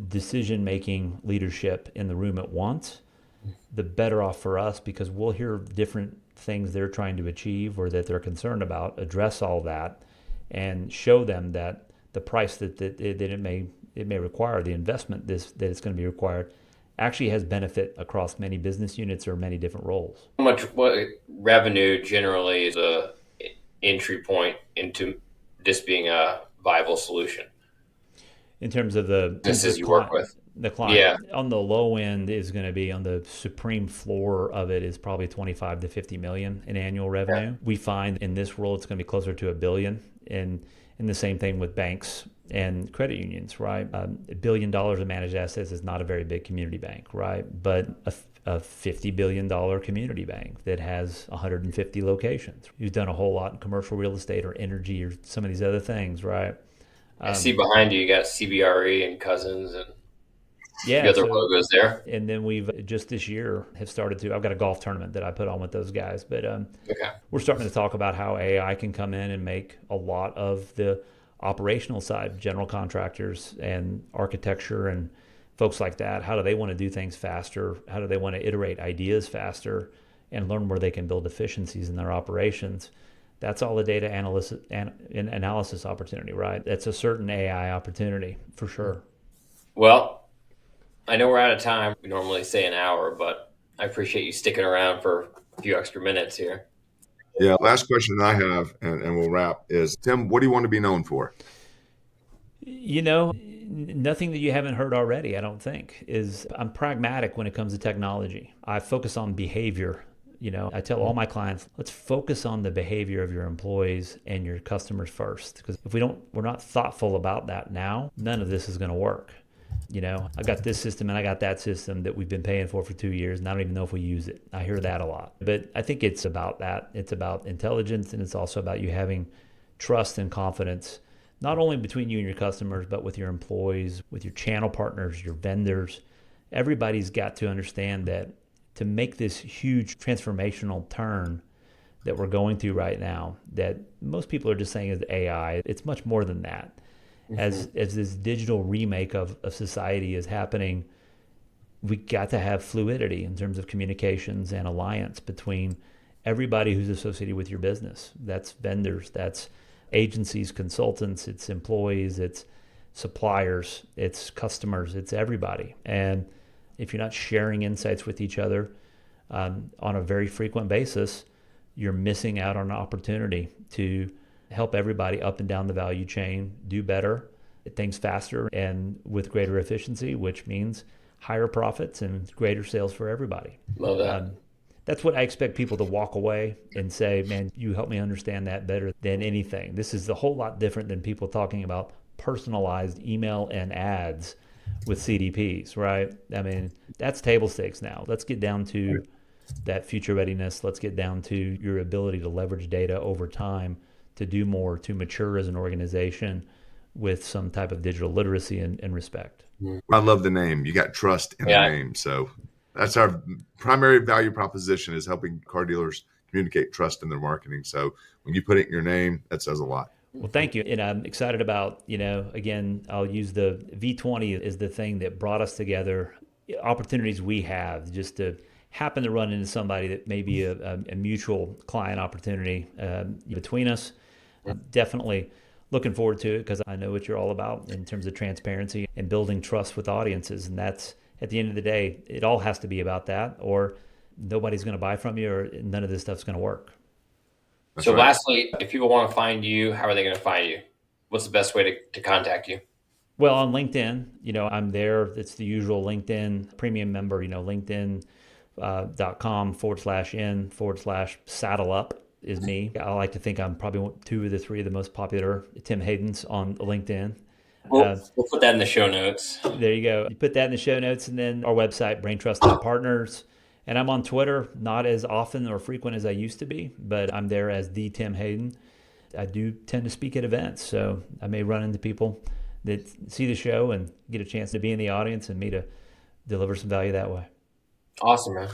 decision-making leadership in the room at once, the better off for us, because we'll hear different things they're trying to achieve or that they're concerned about, address all that, and show them that the price that it may require, the investment that it's going to be required, actually has benefit across many business units or many different roles. What revenue generally is a entry point into this being a viable solution? In terms of the businesses you work with? The client, on the low end is going to be, on the supreme floor of it is probably 25 to 50 million in annual revenue. Yeah. We find in this world it's going to be closer to $1 billion, and the same thing with banks and credit unions, right? $1 billion of managed assets is not a very big community bank, right? But a $50 billion community bank that has 150 locations, who's done a whole lot in commercial real estate or energy or some of these other things, right? I see behind you got CBRE and Cousins and yeah, other logos there. And then we've just this year have started to, I've got a golf tournament that I put on with those guys, but we're starting to talk about how AI can come in and make a lot of the operational side, general contractors and architecture and folks like that. How do they want to do things faster? How do they want to iterate ideas faster and learn where they can build efficiencies in their operations? That's all the data analysis opportunity, right? That's a certain AI opportunity for sure. Well, I know we're out of time. We normally say an hour, but I appreciate you sticking around for a few extra minutes here. Yeah. Last question I have, and we'll wrap, is, Tim, what do you want to be known for? Nothing that you haven't heard already, I don't think, is I'm pragmatic when it comes to technology. I focus on behavior. I tell all my clients, let's focus on the behavior of your employees and your customers first. Because if we're not thoughtful about that now, none of this is going to work. I got this system and I got that system that we've been paying for 2 years, and I don't even know if we use it. I hear that a lot. But I think it's about that. It's about intelligence, and it's also about you having trust and confidence, not only between you and your customers, but with your employees, with your channel partners, your vendors. Everybody's got to understand that to make this huge transformational turn that we're going through right now, that most people are just saying is AI. It's much more than that. As this digital remake of society is happening, we got to have fluidity in terms of communications and alliance between everybody who's associated with your business. That's vendors, that's agencies, consultants, it's employees, it's suppliers, it's customers, it's everybody. And if you're not sharing insights with each other on a very frequent basis, you're missing out on an opportunity to help everybody up and down the value chain do better, things faster and with greater efficiency, which means higher profits and greater sales for everybody. Love that. That's what I expect people to walk away and say, man, you helped me understand that better than anything. This is a whole lot different than people talking about personalized email and ads with CDPs, right? I mean, that's table stakes now. Let's get down to that future readiness. Let's get down to your ability to leverage data over time to do more, to mature as an organization with some type of digital literacy and respect. I love the name. You got trust in the name. So that's our primary value proposition, is helping car dealers communicate trust in their marketing. So when you put it in your name, that says a lot. Well, thank you. And I'm excited about, again, I'll use the V20 as the thing that brought us together, opportunities we have just to happen to run into somebody that may be a mutual client opportunity between us. I'm definitely looking forward to it because I know what you're all about in terms of transparency and building trust with audiences. And that's, at the end of the day, it all has to be about that, or nobody's going to buy from you, or none of this stuff's going to work. That's so right. lastly, if people want to find you, how are they going to find you? What's the best way to contact you? Well, on LinkedIn, I'm there. It's the usual LinkedIn premium member, linkedin.com/in/saddle up is me. I like to think I'm probably 2 of the 3 of the most popular Tim Haydens on LinkedIn. We'll put that in the show notes. There you go. You put that in the show notes, and then our website, braintrust.partners. And I'm on Twitter, not as often or frequent as I used to be, but I'm there as the Tim Hayden. I do tend to speak at events, so I may run into people that see the show and get a chance to be in the audience and me to deliver some value that way. Awesome, man.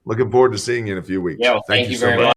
Looking forward to seeing you in a few weeks. Yeah, well, thank you so very much. much.